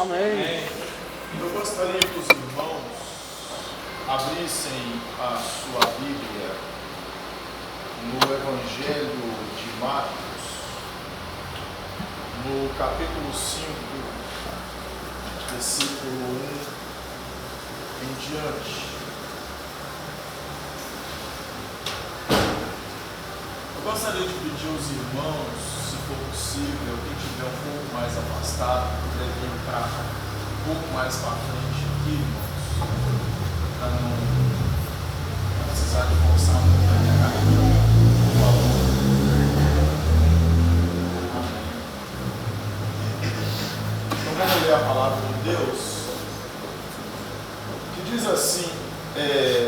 Amém. Eu gostaria que os irmãos abrissem a sua Bíblia no Evangelho de Marcos, no capítulo 5, versículo 1 em diante. Eu gostaria de pedir aos irmãos, se for possível, quem estiver um pouco mais afastado, puder vir para um pouco mais para frente aqui, irmãos, para não precisar de forçar muito a minha carreira, por favor. Amém. Então vamos ler a palavra de Deus, que diz assim,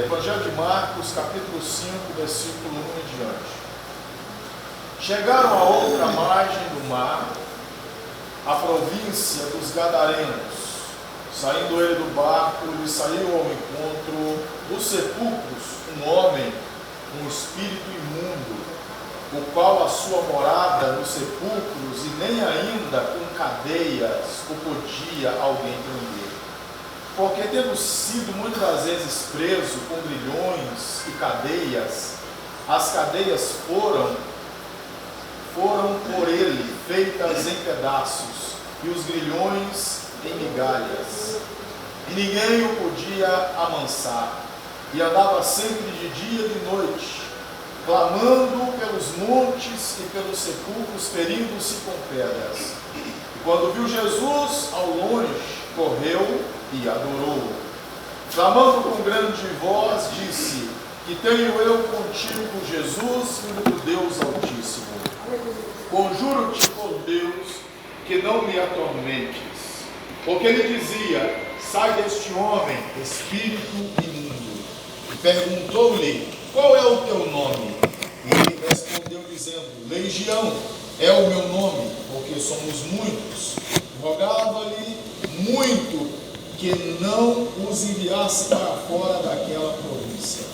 Evangelho de Marcos, capítulo 5, versículo 1 em diante. Chegaram a outra margem do mar, a província dos Gadarenos. Saindo ele do barco, lhe saiu ao encontro dos sepulcros um homem com espírito imundo, o qual a sua morada nos sepulcros, e nem ainda com cadeias o podia alguém prender. Porque tendo sido muitas vezes preso com grilhões e cadeias, as cadeias foram por ele feitas em pedaços, e os grilhões em migalhas, e ninguém o podia amansar, e andava sempre de dia e de noite, clamando pelos montes e pelos sepulcros, ferindo-se com pedras. E quando viu Jesus ao longe, correu e adorou. Clamando com grande voz, disse: Que tenho eu contigo, Jesus, Filho do Deus Altíssimo? Conjuro-te por Deus que não me atormentes. Porque ele dizia: Sai deste homem, espírito imundo. E perguntou-lhe: Qual é o teu nome? E ele respondeu dizendo: Legião é o meu nome, porque somos muitos. Rogava-lhe muito que não os enviasse para fora daquela província.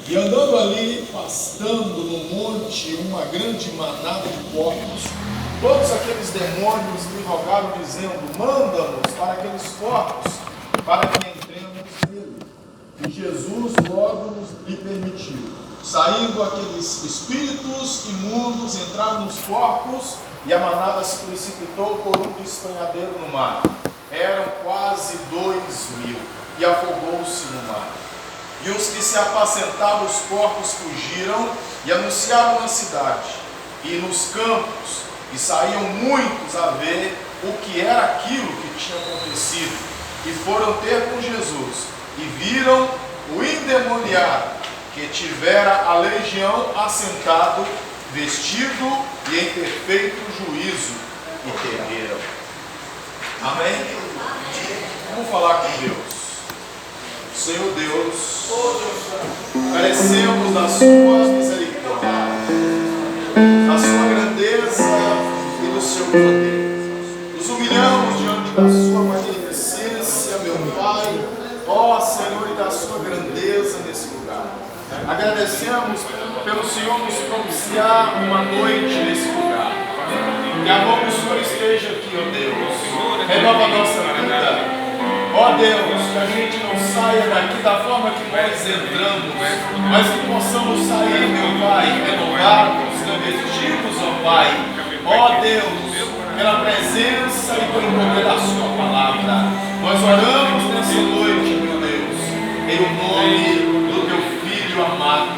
E andando ali, pastando no monte uma grande manada de porcos, todos aqueles demônios lhe rogaram, dizendo: Manda-nos para aqueles porcos, para que entremos nele. E Jesus logo nos lhe permitiu. Saindo aqueles espíritos imundos, entraram nos porcos, e a manada se precipitou por um despenhadeiro no mar. Eram quase 2.000, e afogou-se no mar. E os que se apacentavam os porcos fugiram e anunciaram na cidade e nos campos, e saíam muitos a ver o que era aquilo que tinha acontecido, e foram ter com Jesus, e viram o endemoniado, que tivera a legião assentado, vestido e em perfeito juízo, e temeram. Amém? Vamos falar com Deus. Senhor Deus, carecemos da sua misericórdia, da sua grandeza e do seu poder. Nos humilhamos diante da sua magnificência, meu Pai, ó Senhor, e da sua grandeza nesse lugar. Agradecemos pelo Senhor nos propiciar uma noite nesse lugar. Que a mão do Senhor esteja aqui, ó Deus. Renova a nossa vida. Ó Deus, que a gente não saia daqui da forma que nós entramos, mas que possamos sair, meu Pai, renovados, revestidos, ó Pai. Ó Deus, pela presença e pelo poder da Sua palavra. Nós oramos nessa noite, meu Deus, em o nome do Teu Filho amado,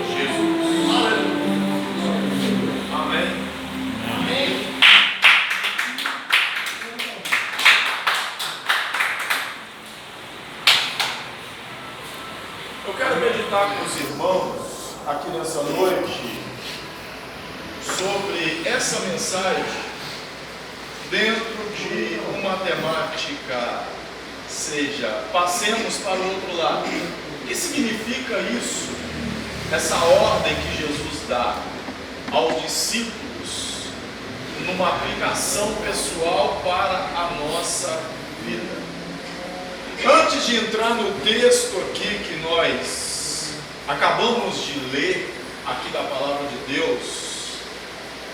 Jesus. Amém. Amém. Eu quero meditar com os irmãos aqui nessa noite sobre essa mensagem dentro de uma temática, seja, passemos para o outro lado. O que significa isso? Essa ordem que Jesus dá aos discípulos numa aplicação pessoal para a nossa vida. Antes de entrar no texto aqui que nós acabamos de ler, aqui da palavra de Deus,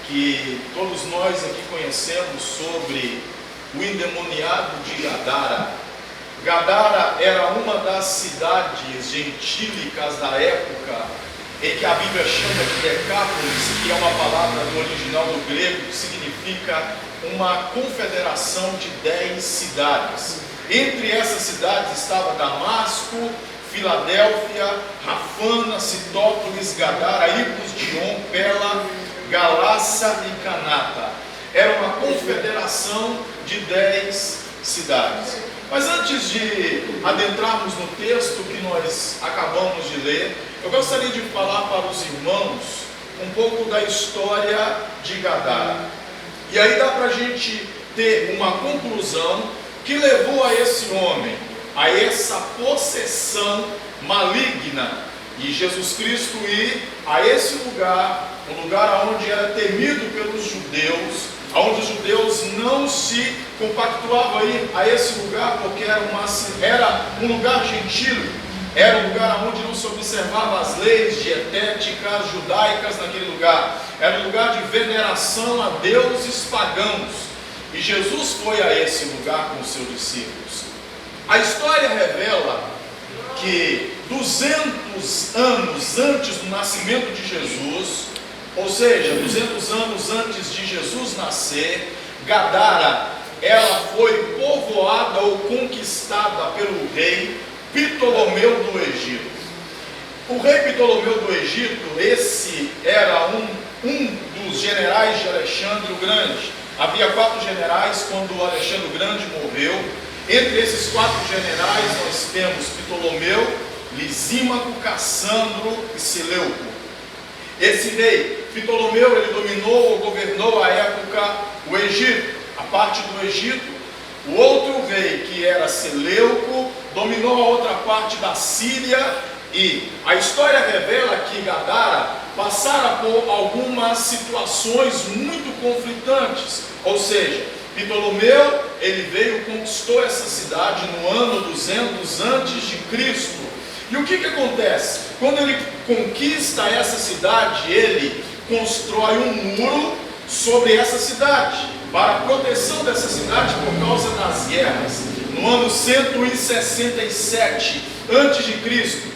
que todos nós aqui conhecemos sobre o endemoniado de Gadara. Gadara era uma das cidades gentílicas da época, em que a Bíblia chama de Decápolis, que é uma palavra do original do grego, que significa uma confederação de 10 cidades. Entre essas cidades estava Damasco, Filadélfia, Rafana, Citópolis, Gadara, Ipos, Dion, Pela, Galácia e Canata. Era uma confederação de 10 cidades. Mas antes de adentrarmos no texto que nós acabamos de ler, eu gostaria de falar para os irmãos um pouco da história de Gadara. E aí dá para a gente ter uma conclusão que levou a esse homem, a essa possessão maligna, e Jesus Cristo ir a esse lugar, um lugar onde era temido pelos judeus, onde os judeus não se compactuavam a ir a esse lugar, porque era um lugar gentil, era um lugar onde não se observava as leis dietéticas judaicas naquele lugar, era um lugar de veneração a deuses pagãos, e Jesus foi a esse lugar com os seus discípulos. A história revela que 200 anos antes do nascimento de Jesus, ou seja, 200 anos antes de Jesus nascer, Gadara, ela foi povoada ou conquistada pelo rei Ptolomeu do Egito. O rei Ptolomeu do Egito, esse era um dos generais de Alexandre o Grande. Havia 4 generais quando Alexandre o Grande morreu. Entre esses 4 generais nós temos Ptolomeu, Lisímaco, Cassandro e Seleuco. Esse rei Ptolomeu, ele dominou ou governou à época o Egito, a parte do Egito. O outro rei, que era Seleuco, dominou a outra parte da Síria, e a história revela que Gadara passara por algumas situações muito conflitantes. Ou seja, Ptolomeu, ele veio e conquistou essa cidade no ano 200 antes de Cristo. E o que acontece? Quando ele conquista essa cidade, ele constrói um muro sobre essa cidade, para a proteção dessa cidade por causa das guerras. No ano 167 a.C.,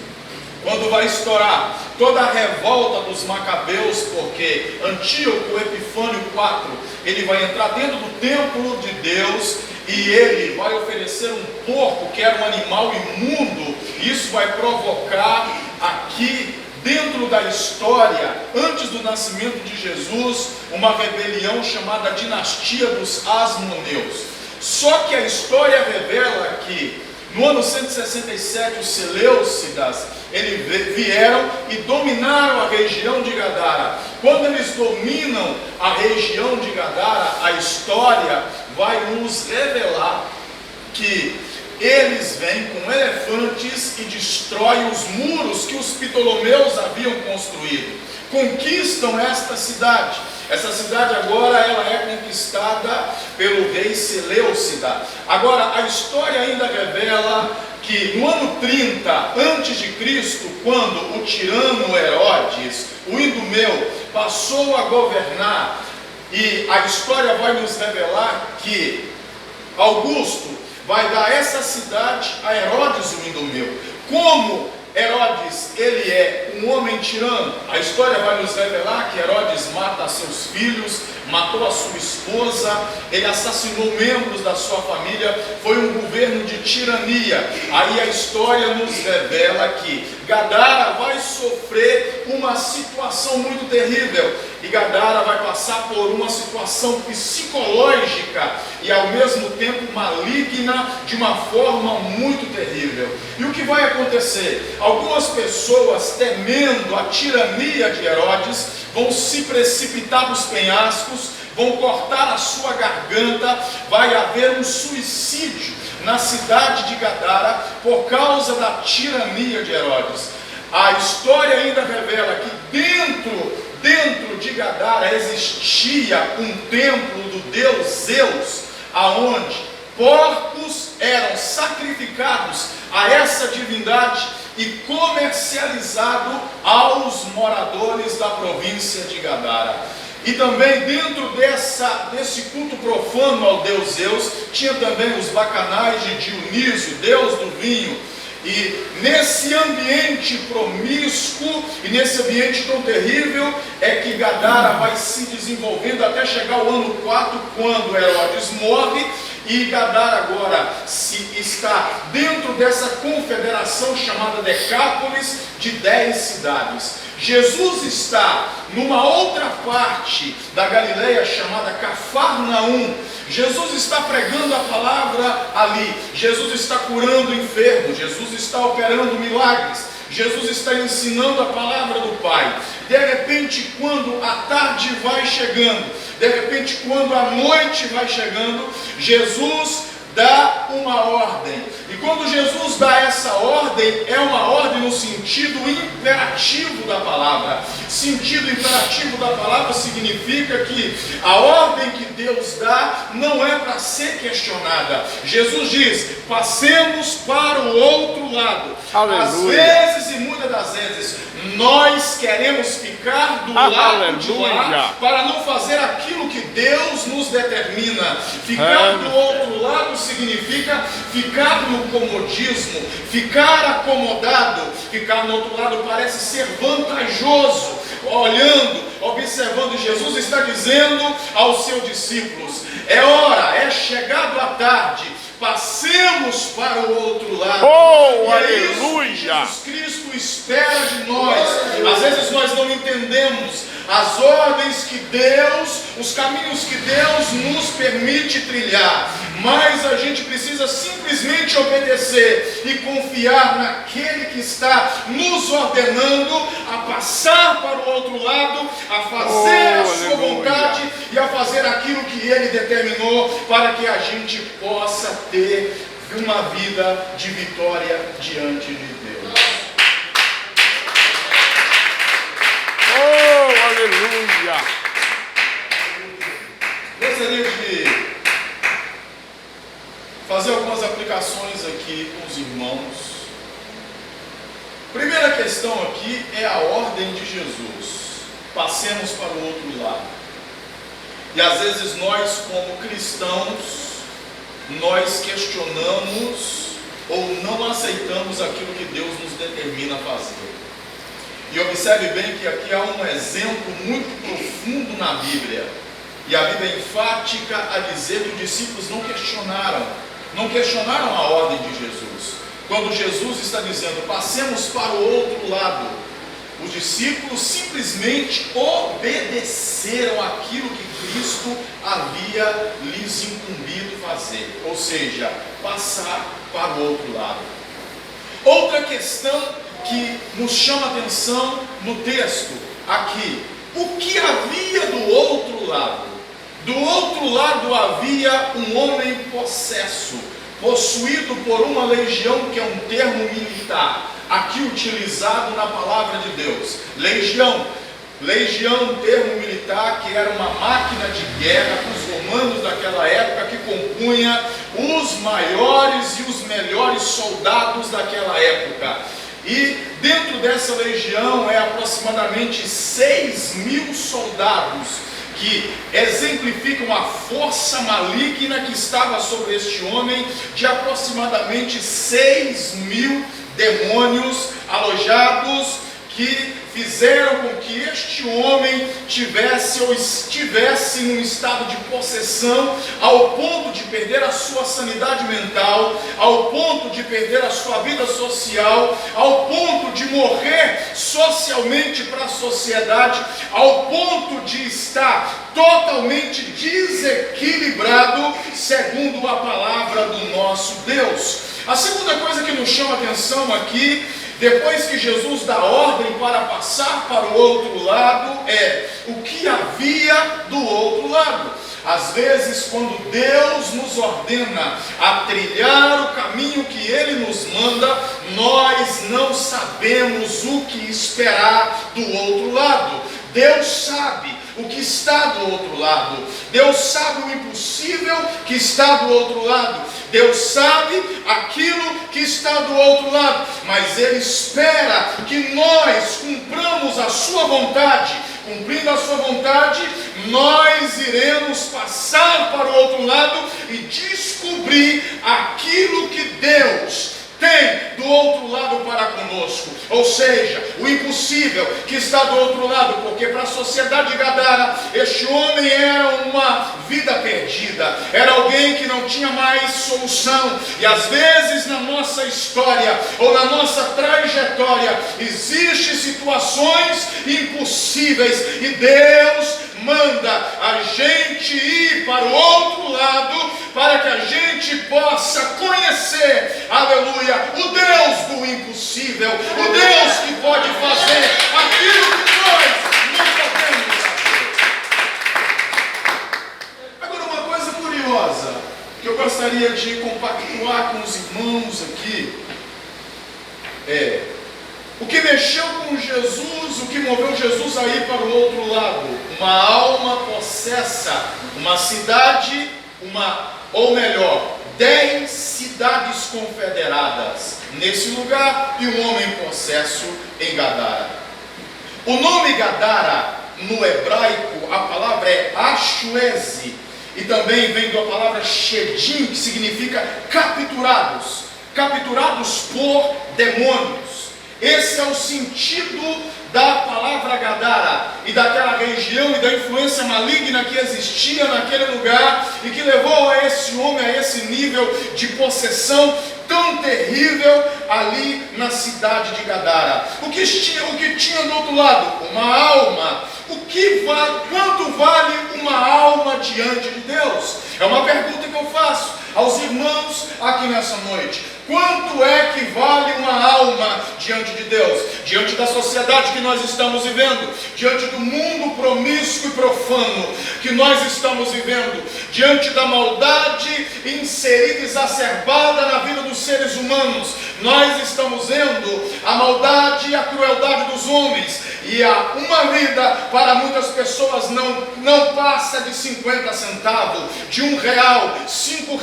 quando vai estourar toda a revolta dos Macabeus, porque Antíoco Epifânio IV, ele vai entrar dentro do templo de Deus, e ele vai oferecer um porco, que era um animal imundo. Isso vai provocar aqui, dentro da história, antes do nascimento de Jesus, uma rebelião chamada Dinastia dos Asmoneus. Só que a história revela que no ano 167 os Seleucidas, eles vieram e dominaram a região de Gadara. Quando eles dominam a região de Gadara, a história vai nos revelar que eles vêm com elefantes e destroem os muros que os Ptolomeus haviam construído. Conquistam esta cidade. Essa cidade agora ela é conquistada pelo rei Seleucida. Agora a história ainda revela que no ano 30 a.C., quando o tirano Herodes, o Idumeu, passou a governar, e a história vai nos revelar que Augusto vai dar essa cidade a Herodes, o Idumeu. Como Herodes, ele é um homem tirano, a história vai nos revelar que Herodes mata seus filhos, matou a sua esposa, ele assassinou membros da sua família, foi um governo de tirania. Aí a história nos revela que Gadara vai sofrer uma situação muito terrível, e Gadara vai passar por uma situação psicológica e ao mesmo tempo maligna, de uma forma muito terrível. E o que vai acontecer? Algumas pessoas, temendo a tirania de Herodes, vão se precipitar dos penhascos, vão cortar a sua garganta, vai haver um suicídio na cidade de Gadara por causa da tirania de Herodes. A história ainda revela que dentro de Gadara existia um templo do deus Zeus, aonde porcos eram sacrificados a essa divindade e comercializado aos moradores da província de Gadara. E também dentro desse culto profano ao deus Zeus, tinha também os bacanais de Dionísio, deus do vinho. E nesse ambiente promíscuo e nesse ambiente tão terrível é que Gadara vai se desenvolvendo até chegar ao ano 4, quando Herodes morre. E Gadara agora está dentro dessa confederação chamada Decápolis, de 10 cidades. Jesus está numa outra parte da Galileia chamada Cafarnaum. Jesus está pregando a palavra ali. Jesus está curando enfermos. Jesus está operando milagres. Jesus está ensinando a palavra do Pai. De repente, quando a tarde vai chegando, de repente, quando a noite vai chegando, Jesus dá uma ordem. E quando Jesus dá essa ordem, é uma ordem no sentido imperativo da palavra. Sentido imperativo da palavra significa que a ordem que Deus dá não é para ser questionada. Jesus diz: passemos para o outro lado. Aleluia. Às vezes e muitas das vezes nós queremos ficar do lado de lá para não fazer aquilo que Deus nos determina. Ficar do outro lado significa ficar no comodismo, ficar acomodado. Ficar no outro lado parece ser vantajoso. Olhando, observando, Jesus está dizendo aos seus discípulos: é hora, é chegado a tarde, passemos para o outro lado. Oh, e aleluia! É isso que Jesus Cristo espera de nós. Às vezes nós não entendemos as ordens que Deus, os caminhos que Deus nos permite trilhar, mas a gente precisa simplesmente obedecer e confiar naquele que está nos ordenando a passar para o outro lado, a fazer a sua vontade e a fazer aquilo que Ele determinou, para que a gente possa ter uma vida de vitória diante de Deus. Oh, aleluia! Gostaria de fazer algumas aplicações aqui com os irmãos. Primeira questão aqui é a ordem de Jesus: passemos para o outro lado. E às vezes nós, como cristãos, nós questionamos ou não aceitamos aquilo que Deus nos determina a fazer. E observe bem que aqui há um exemplo muito profundo na Bíblia. E a Bíblia é enfática a dizer que os discípulos não questionaram a ordem de Jesus. Quando Jesus está dizendo: passemos para o outro lado, os discípulos simplesmente obedeceram aquilo que Cristo havia lhes incumbido fazer, ou seja, passar para o outro lado. Outra questão que nos chama a atenção no texto aqui: o que havia do outro lado? Do outro lado havia um homem possesso, possuído por uma legião, que é um termo militar, aqui utilizado na palavra de Deus. Legião, termo militar, que era uma máquina de guerra para os romanos daquela época, que compunha os maiores e os melhores soldados daquela época. E dentro dessa legião é aproximadamente 6.000 soldados, que exemplificam a força maligna que estava sobre este homem, de aproximadamente 6.000 demônios alojados, que fizeram com que este homem tivesse ou estivesse em um estado de possessão, ao ponto de perder a sua sanidade mental, ao ponto de perder a sua vida social, ao ponto de morrer socialmente para a sociedade, ao ponto de estar totalmente desequilibrado, segundo a palavra do nosso Deus. A segunda coisa que nos chama a atenção aqui, depois que Jesus dá ordem para passar para o outro lado, é o que havia do outro lado. Às vezes, quando Deus nos ordena a trilhar o caminho que Ele nos manda, nós não sabemos o que esperar do outro lado. Deus sabe o que está do outro lado. Deus sabe o impossível que está do outro lado. Deus sabe aquilo que está do outro lado. Mas Ele espera que nós cumpramos a sua vontade. Cumprindo a sua vontade, nós iremos e descobrir aquilo que Deus tem do outro lado para conosco, ou seja, o impossível que está do outro lado, porque para a sociedade de Gadara, este homem era uma vida perdida, era alguém que não tinha mais solução, e às vezes na nossa história, ou na nossa trajetória, existem situações impossíveis, e Deus manda a gente ir para o outro lado, para que a gente possa conhecer, aleluia, o Deus do impossível, o Deus que pode fazer aquilo que nós não podemos fazer. Agora, uma coisa curiosa, que eu gostaria de compactuar com os irmãos aqui, o que mexeu com Jesus, o que moveu Jesus a ir para o outro lado? Uma alma possessa, uma cidade, ou melhor, 10 cidades confederadas nesse lugar e um homem possesso em Gadara. O nome Gadara, no hebraico, a palavra é Ashueze, e também vem da palavra Shedim, que significa capturados por demônios. Esse é o sentido da palavra Gadara e daquela região e da influência maligna que existia naquele lugar e que levou a esse homem a esse nível de possessão tão terrível ali na cidade de Gadara. O que tinha do outro lado? Uma alma. Quanto vale uma alma diante de Deus? É uma pergunta que eu faço aos irmãos aqui nessa noite. Quanto é que vale uma alma diante de Deus? Diante da sociedade que nós estamos vivendo, diante do mundo promíscuo e profano que nós estamos vivendo, diante da maldade inserida e exacerbada na vida dos seres humanos, nós estamos vendo a maldade e a crueldade dos homens, e uma vida para muitas pessoas não passa de 50 centavos, de R$1, R$5,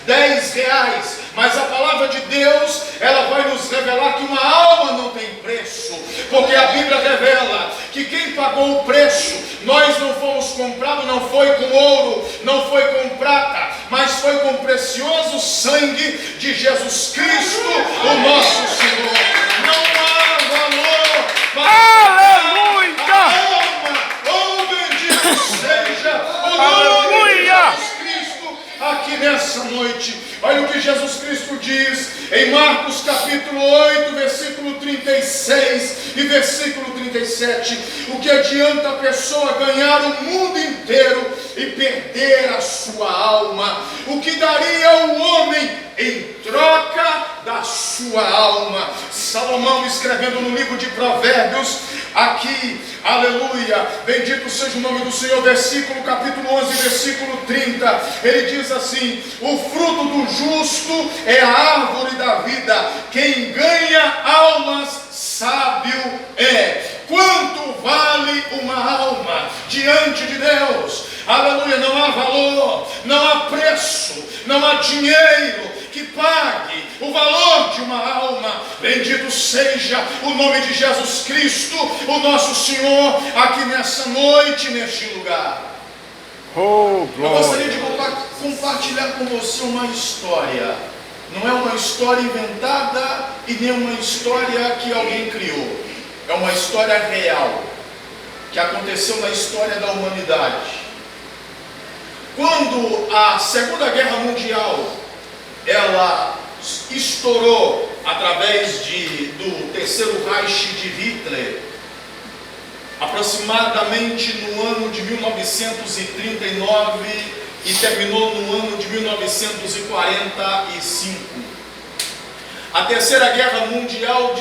R$10, mas a palavra de Deus, ela vai nos revelar que uma alma não tem preço, porque a Bíblia revela que quem pagou o preço, nós não fomos comprados, não foi com ouro, não foi com prata, mas foi com o precioso sangue de Jesus Cristo, o nosso Senhor. Não há valor para a alma, oh bendito seja o nome de Jesus Cristo aqui nessa noite. Olha o que Jesus Cristo diz em Marcos capítulo 8, versículo 36 e versículo 37. O que adianta a pessoa ganhar o mundo inteiro e perder a sua alma? O que daria o homem em troca da sua alma? Salomão, escrevendo no livro de Provérbios, aqui, aleluia, bendito seja o nome do Senhor, capítulo 11, versículo 30, ele diz assim: o fruto do justo é a árvore da vida, quem ganha almas sábio é. Quanto vale uma alma diante de Deus? Aleluia, não há valor, não há preço, não há dinheiro que pague o valor de uma alma. Bendito seja o nome de Jesus Cristo, o nosso Senhor, aqui nessa noite, neste lugar. Oh, eu gostaria de compartilhar com você uma história. Não é uma história inventada e nem uma história que alguém criou. É uma história real, que aconteceu na história da humanidade. Quando a Segunda Guerra Mundial ela estourou através do Terceiro Reich de Hitler, aproximadamente no ano de 1939 e terminou no ano de 1945. A Terceira Guerra Mundial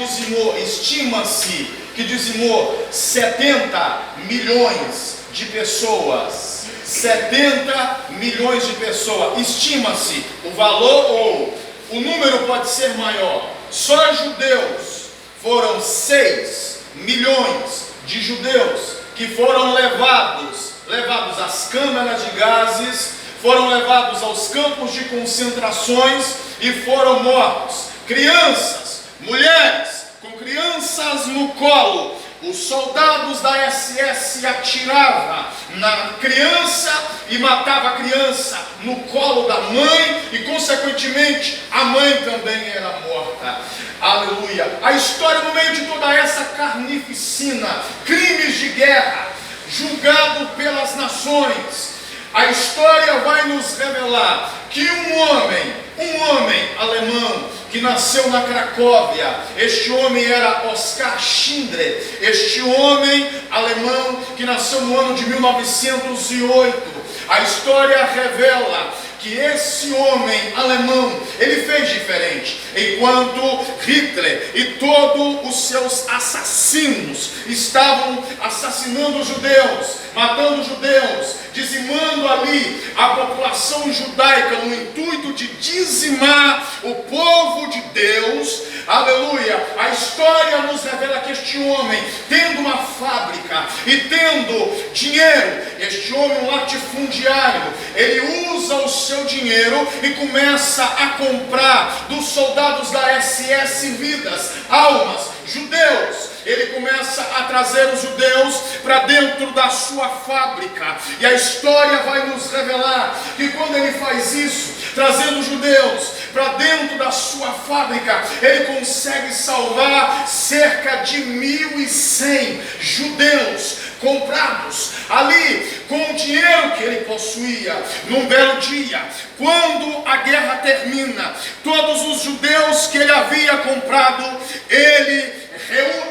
estima-se que dizimou 70 milhões de pessoas. 70 milhões de pessoas. Estima-se o valor, ou o número pode ser maior. Só judeus foram 6 milhões de judeus que foram levados às câmaras de gases, foram levados aos campos de concentrações e foram mortos. Crianças, mulheres com crianças no colo, os soldados da SS atiravam na criança e matavam a criança no colo da mãe e, consequentemente, a mãe também era morta. Aleluia! A história, no meio de toda essa carnificina, crimes de guerra, julgado pelas nações, a história vai nos revelar que um homem alemão que nasceu na Cracóvia, este homem era Oskar Schindler, este homem alemão que nasceu no ano de 1908, a história revela que esse homem alemão, ele fez diferente. Enquanto Hitler e todos os seus assassinos estavam assassinando os judeus, matando os judeus, dizimando ali a população judaica no intuito de dizimar o povo de Deus, aleluia, a história nos revela que este homem, tendo uma fábrica e tendo dinheiro, este homem, um latifundiário, ele usa o seu dinheiro e começa a comprar dos soldados da SS vidas, almas, judeus. Ele começa a trazer os judeus para dentro da sua fábrica, e a história vai nos revelar que quando ele faz isso, trazendo os judeus para dentro da sua fábrica, ele consegue salvar cerca de 1.100 judeus comprados ali com o dinheiro que ele possuía. Num belo dia, quando a guerra termina, todos os judeus que ele havia comprado,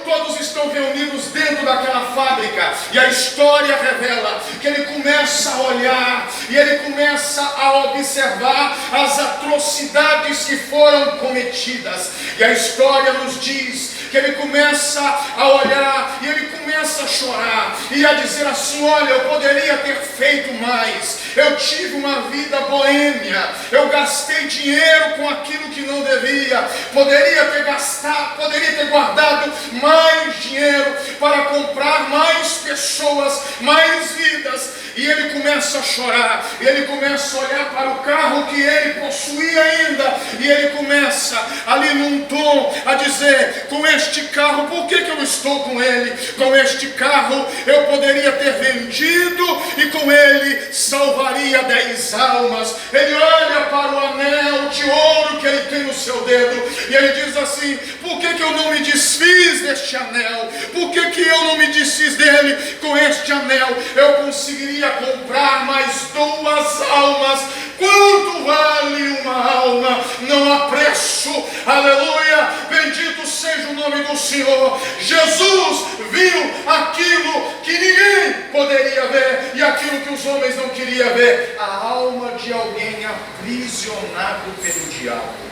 todos estão reunidos dentro daquela fábrica, e a história revela que ele começa a olhar e ele começa a observar as atrocidades que foram cometidas, e a história nos diz que ele começa a olhar e ele começa a chorar e a dizer assim: olha, eu poderia ter feito mais, eu tive uma vida boêmia, eu gastei dinheiro com aquilo que não devia, poderia ter guardado mais dinheiro para comprar mais pessoas, mais vidas. E ele começa a chorar, e ele começa a olhar para o carro que ele possuía ainda, e ele começa ali num tom a dizer: com este carro, por que eu estou com ele? Com este carro eu poderia ter vendido e com ele salvaria 10 almas. Ele olha para o anel de ouro que ele tem no seu dedo e ele diz assim: por que eu não me desfiz deste anel? Por que eu não me desfiz dele? Com este anel eu conseguiria comprar mais 2 almas. Quanto vale uma alma? Não há preço. Aleluia, bendito seja o nome do Senhor. Jesus viu aquilo que ninguém poderia ver e aquilo que os homens não queriam ver: a alma de alguém aprisionado pelo diabo.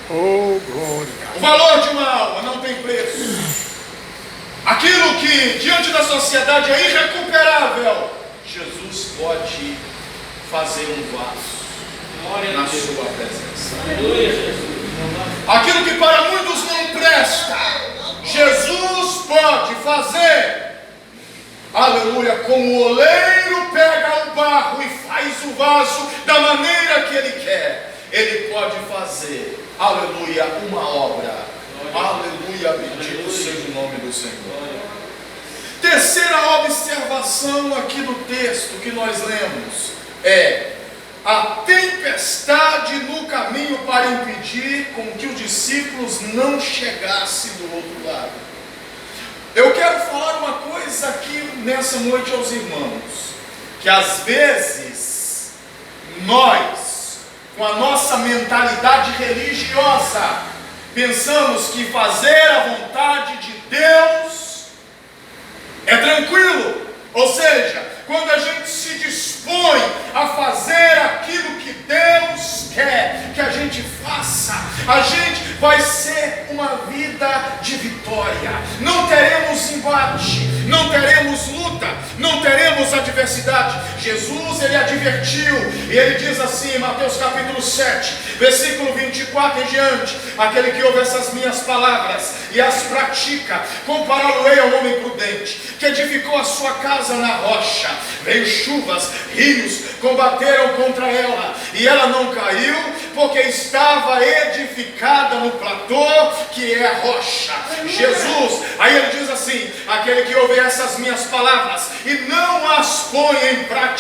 Oh, glória. O valor de uma alma não tem preço. Aquilo que diante da sociedade é irrecuperável, Jesus pode fazer um vaso na sua presença. Aquilo que para muitos não presta, Jesus pode fazer. Aleluia, como o oleiro pega o barro e faz o vaso da maneira que ele quer, ele pode fazer, aleluia, uma obra. Aleluia, bendito seja o nome do Senhor. Terceira observação aqui do texto que nós lemos é a tempestade no caminho para impedir com que os discípulos não chegassem do outro lado. Eu quero falar uma coisa aqui nessa noite aos irmãos, que às vezes nós, com a nossa mentalidade religiosa, pensamos que fazer a vontade de Deus é tranquilo. Ou seja, quando a gente se dispõe a fazer aquilo que Deus quer que a gente faça, a gente vai ser uma vida de vitória. Não teremos embate, não teremos luta, não teremos adversidade. Jesus, ele advertiu, e ele diz assim em Mateus capítulo 7, versículo 24 em diante: aquele que ouve essas minhas palavras e as pratica, compará-lo-ei ao homem prudente, que edificou a sua casa na rocha. Veio chuvas, rios, combateram contra ela, e ela não caiu, porque estava edificada no platô, que é a rocha. Jesus, aí ele diz assim: aquele que ouve essas minhas palavras e não as põe em prática,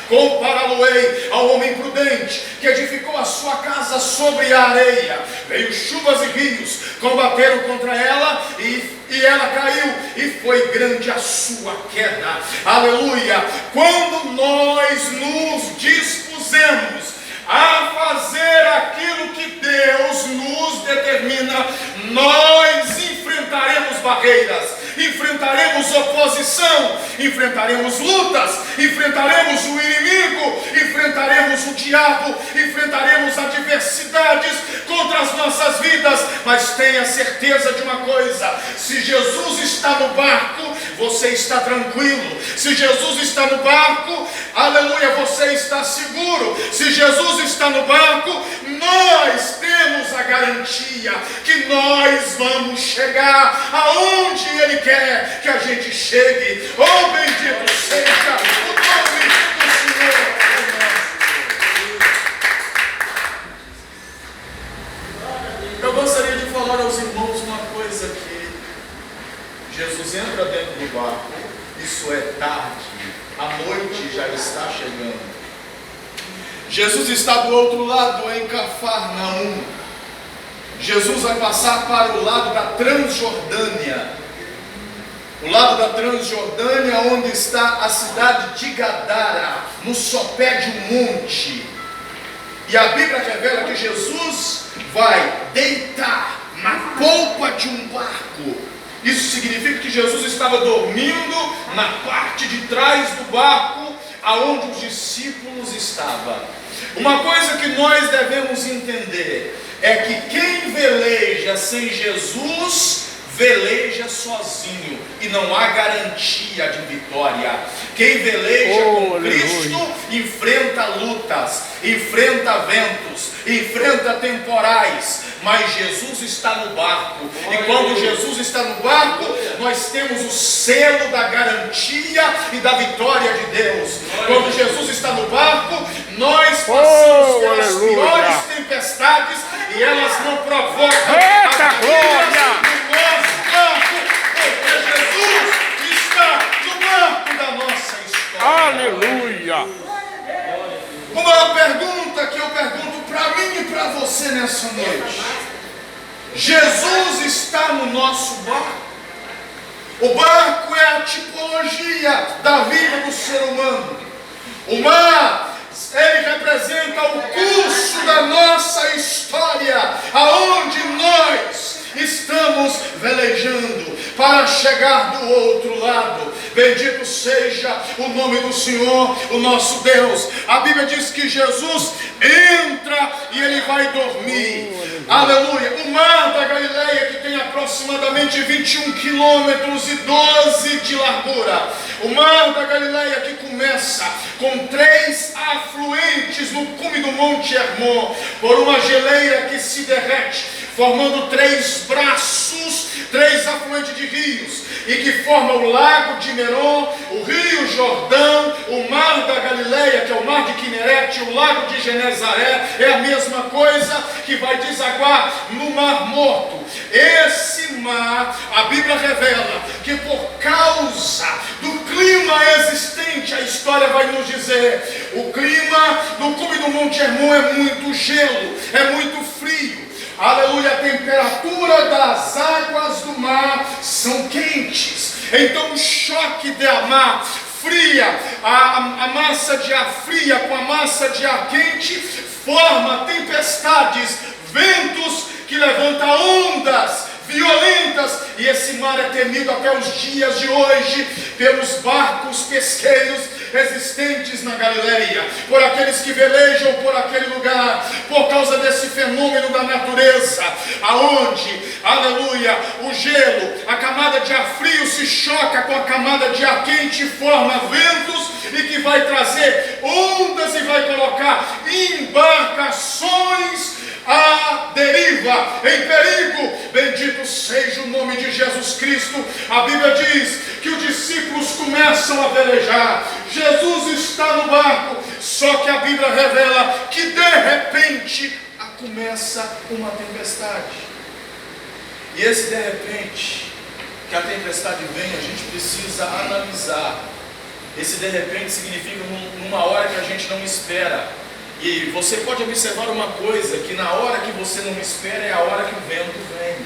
compará-lo-ei ao homem prudente, que edificou a sua casa sobre a areia. Veio chuvas e rios, combateram contra ela, e ela caiu, e foi grande a sua queda. Aleluia! Quando nós nos dispusemos a fazer aquilo que Deus nos determina, nós enfrentaremos barreiras, enfrentaremos oposição, enfrentaremos lutas, enfrentaremos o inimigo, enfrentaremos o diabo, enfrentaremos adversidades contra as nossas vidas. Mas tenha certeza de uma coisa: se Jesus está no barco, você está tranquilo. Se Jesus está no barco, aleluia, você está seguro. Se Jesus está no barco, nós temos a garantia que nós vamos chegar aonde Ele quer que a gente chegue. Oh, bendito seja o nome do Senhor. Eu gostaria de falar aos irmãos uma coisa aqui. Jesus entra dentro do barco, isso é tarde, a noite já está chegando. Jesus está do outro lado, em Cafarnaum. Jesus vai passar para o lado da Transjordânia. O lado da Transjordânia, onde está a cidade de Gadara, no sopé de um monte. E a Bíblia revela que Jesus vai deitar na polpa de um barco. Isso significa que Jesus estava dormindo na parte de trás do barco, aonde os discípulos estavam. Uma coisa que nós devemos entender é que quem veleja sem Jesus, veleja sozinho, e não há garantia de vitória. Quem veleja com Cristo enfrenta lutas, enfrenta ventos, enfrenta temporais, mas Jesus está no barco. E quando Jesus está no barco, nós temos o selo da garantia e da vitória de Deus. Quando Jesus está no barco, nós passamos pelas piores tempestades e elas não provocam a glória do nosso barco, porque Jesus está no barco da nossa história. Aleluia! Uma pergunta que eu pergunto para mim e para você nessa noite: Jesus está no nosso barco? O barco é a tipologia da vida do ser humano. O mar, ele representa o curso da nossa história, aonde nós estamos velejando para chegar do outro lado. Bendito seja o nome do Senhor, o nosso Deus. A Bíblia diz que Jesus entra e ele vai dormir. Aleluia. O mar da Galileia, que tem aproximadamente 21 quilômetros e 12 de largura. O mar da Galileia que começa com 3 afluentes no cume do Monte Hermon, por uma geleira que se derrete, formando 3 braços, 3 afluentes de rios, e que forma o lago de Merom, o rio Jordão, o mar da Galileia, que é o mar de Quinerete, o lago de Genezaré, é a mesma coisa, que vai desaguar no Mar Morto. Esse mar, a Bíblia revela que por causa do clima existente, a história vai nos dizer, o clima do cume do Monte Hermon é muito gelo, é muito frio. Aleluia, a temperatura das águas do mar são quentes. Então o choque da mar fria, a massa de ar fria com a massa de ar quente, forma tempestades, ventos que levantam ondas violentas, e esse mar é temido até os dias de hoje pelos barcos pesqueiros existentes na Galileia, por aqueles que velejam por aquele lugar, por causa desse fenômeno da natureza, aonde, aleluia, o gelo, a camada de ar frio se choca com a camada de ar quente e forma ventos, e que vai trazer ondas e vai colocar embarcações à deriva, em perigo. Bendito seja o nome de Jesus Cristo. A Bíblia diz que os discípulos começam a velejar, Jesus está no barco, só que a Bíblia revela que de repente começa uma tempestade. E esse de repente que a tempestade vem, a gente precisa analisar. Esse de repente significa numa hora que a gente não espera. E você pode observar uma coisa, que na hora que você não espera é a hora que o vento vem.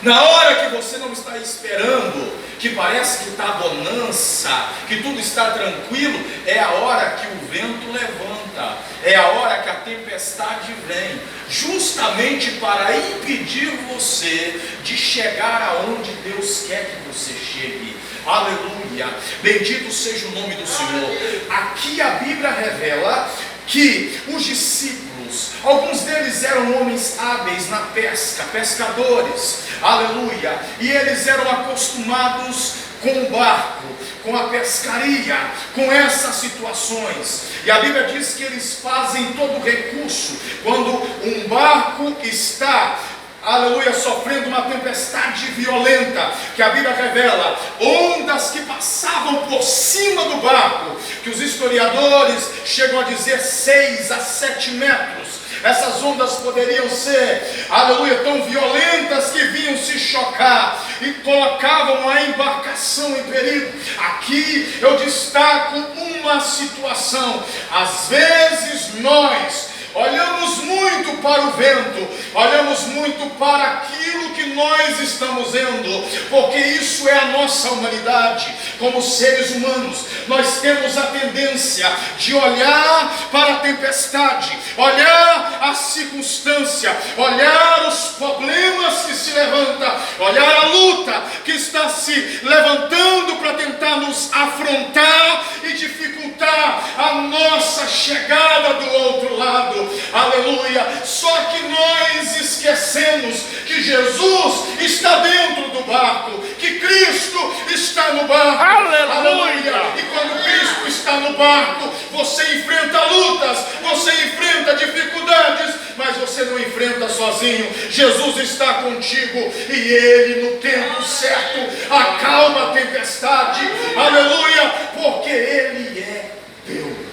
Na hora que você não está esperando, que parece que está bonança, que tudo está tranquilo, é a hora que o vento levanta, é a hora que a tempestade vem, justamente para impedir você de chegar aonde Deus quer que você chegue. Aleluia, bendito seja o nome do Senhor. Aqui a Bíblia revela que os discípulos, alguns deles eram homens hábeis na pesca, pescadores, aleluia, e eles eram acostumados com o barco, com a pescaria, com essas situações. E a Bíblia diz que eles fazem todo recurso quando um barco está, aleluia, sofrendo uma tempestade violenta, que a Bíblia revela ondas que passavam por cima do barco, que os historiadores chegam a dizer 6 a 7 metros. Essas ondas poderiam ser, aleluia, tão violentas que vinham se chocar e colocavam a embarcação em perigo. Aqui eu destaco uma situação. Às vezes nós olhamos muito para o vento, olhamos muito para aquilo que nós estamos vendo, porque isso é a nossa humanidade. Como seres humanos, nós temos a tendência de olhar para a tempestade, olhar a circunstância, olhar os problemas que se levantam, olhar a luta que está se levantando para tentar nos afrontar e dificultar a nossa chegada do outro lado. Aleluia, só que nós esquecemos que Jesus está dentro do barco, que Cristo está no barco. Aleluia. E quando Cristo está no barco, você enfrenta lutas, você enfrenta dificuldades, mas você não enfrenta sozinho. Jesus está contigo e Ele no tempo certo acalma a tempestade. Aleluia, porque Ele é Deus.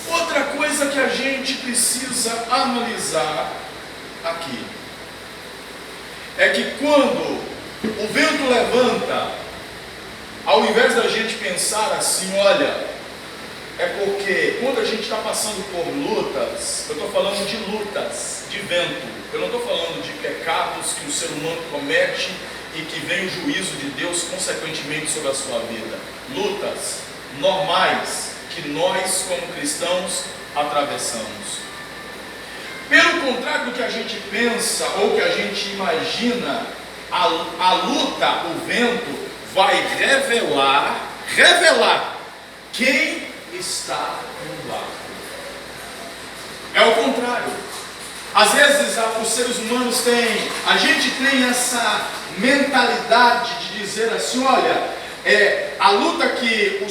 Outra coisa que a gente precisa analisar aqui é que quando o vento levanta, ao invés da gente pensar assim, olha, é porque quando a gente está passando por lutas, eu estou falando de lutas, de vento, eu não estou falando de pecados que o ser humano comete e que vem o juízo de Deus consequentemente sobre a sua vida, lutas normais que nós como cristãos atravessamos. Pelo contrário do que a gente pensa ou que a gente imagina, a luta, o vento vai revelar quem está no barco. É o contrário. Às vezes os seres humanos a gente tem essa mentalidade de dizer assim, olha, a luta que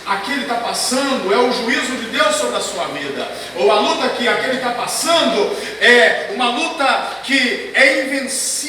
aquele está passando é o juízo de Deus sobre a sua vida, ou a luta que aquele está passando é uma luta que é invencível.